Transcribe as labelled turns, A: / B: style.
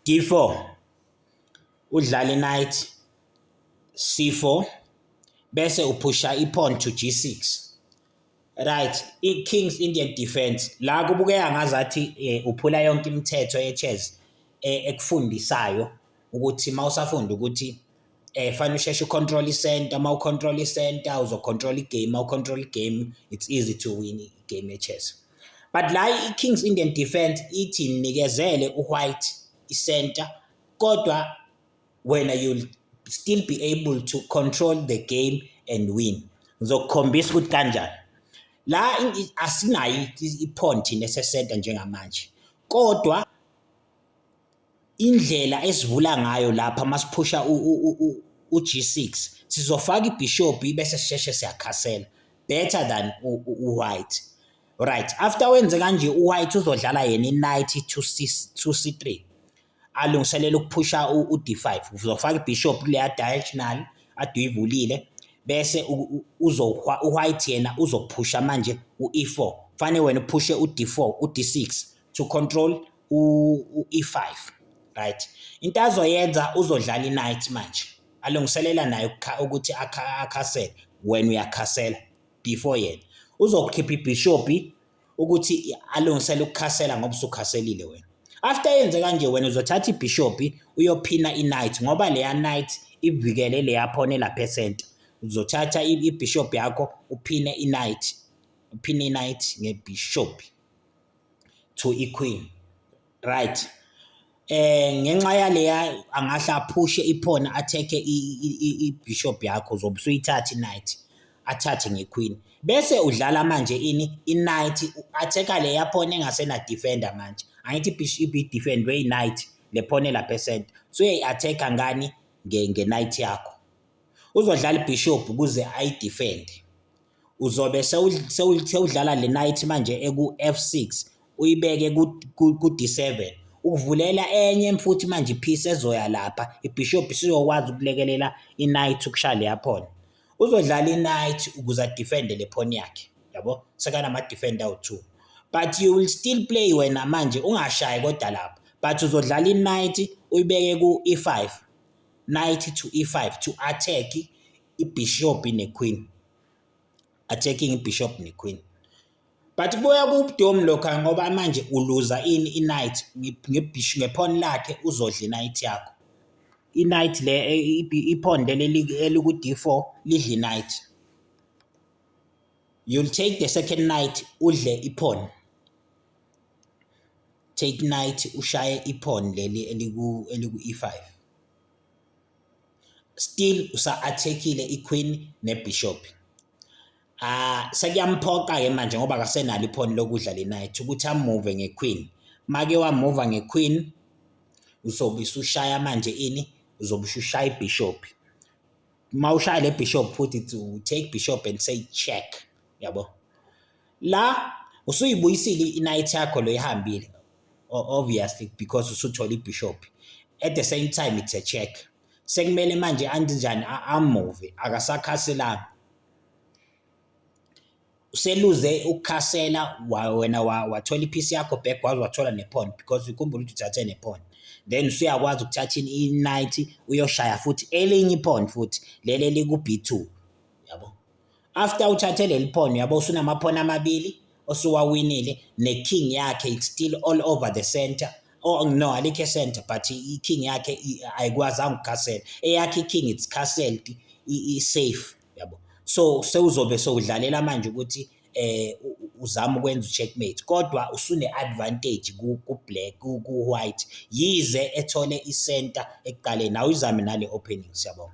A: d4 udlala knight c4 bese uphusha ipawn to g6. Right, i-King's Indian defense la kubukeka ngazathi uphula yonke imithetho ye-chess ekufundisayo ukuthi mawusafunda ukuthi fanele usheshe ucontrol i-center, mawu-control i-center uzo-control i-game, mawu-control i-game it's easy to win i-game ye-chess. But la i-King's Indian defense ithi nikezele u-white i-center kodwa wena you'll still be able to control the game and win. Ngizokukhombisa ukuthi kanjani. La asinayo ipawn thina esesenta njengamanje kodwa indlela esivula ngayo lapha masiphusha u-G6 sizofaka ibishop bese sisheshe siyakhasela better than u-white. Right, after wenze kanje u-white uzodlala yena i-knight to c3 alungiselela ukuphusha u-d5 uzofaka ibishop kuleya diagonal ade uyivulile bese u-white yena uzophusha manje u-e4 fanele wena uphushe u-d4 u-d6 to control u-e5. Right, into azoyenza uzodlala i-knight manje alungiselela nayo ukuthi akhasele wena uyakhasela before yena uzokhipha ibishop ukuthi alungisele ukukhasela ngoba usukhaselile wena. After yenze kanje wena uzothatha ibishop uyophina i-knight ngoba leya knight ivikele leya pawn elapha center. Uzothatha ibishop yakho uphine i-knight ngebishop to i-queen. Right, ngenxa yaleya angahla aphushe ipawn atheke ibishop yakho uzobe usuyithatha i-knight athathe ngequeen bese udlala manje i-knight atheka leya pawn engasena defender manje angithi ibi-defend wey-knight le pawn elapha center so uyayi-atheka ngani nge-knight yakho uzodlala ibishop ukuze ayi-defend. Uzobe sewudlala le knight manje eku-f6 uyibeke ku-d7 uvulela enye futhi manje ipiece ezoya lapha ibishop sizokwazi ukulekelela i-knight ukushaya leya pawn. Uzodlala i-knight ukuze adefende le pawn yakhe yabo sekanama defender awu2 but you will still play wena manje ungashayi kodwa lapha but uzodlala i-knight uyibeke ku-e5 knight to e5 to attack ibishop ne-queen, attacking ibishop ne-queen. But kuya kubudomu lokho ngoba manje uluza i-knight ngepawn lakhe uzodla i-knight yakho. I-knight le ipawn eliku d4 lidla i-knight. You'll take the second knight udle ipawn. Take knight ushaye ipawn leli eliku e5. Still usa-attackile i-queen ne-bishop. Sekuyamphoqa ke manje ngoba akasenalo ipawn lokudla le knight ukuthi amove ngequeen. Make wamova ngequeen uzobe usushaya manje uzobe ushaya ibishop. Mawushaya le bishop futhi to take bishop and say check yabo. La usuyibuyisile i-knight yakho lo ihambile obviously because usuthola ibishop. At the same time it's a check. Sekumele manje anjani amove akasakhaselanga. Useluze ukukhasela wena wathola ipiece yakho back wazi wathola ne-pawn because ukhumbula ukuthi uthathe ne-pawn. Then usuyakwazi ukuthatha i-knight uyoshaya futhi elinye ipawn futhi leli liku b2 yabo. After uthathe leli pawn yabo usunama-pawn amabili osuwawinile ne-king yakhe it's still all over the center. Oh no alikho e-center but i-king yakhe ayikwazanga ukukhasela eyakhe i-king it's castled i-safe yabo. So sewuzobe sowudlalela manje ukuthi uzama ukwenza u-checkmate kodwa usune-advantage ku-black ku-white yize ethole i-center ekuqaleni awuyizame nale opening siyabona.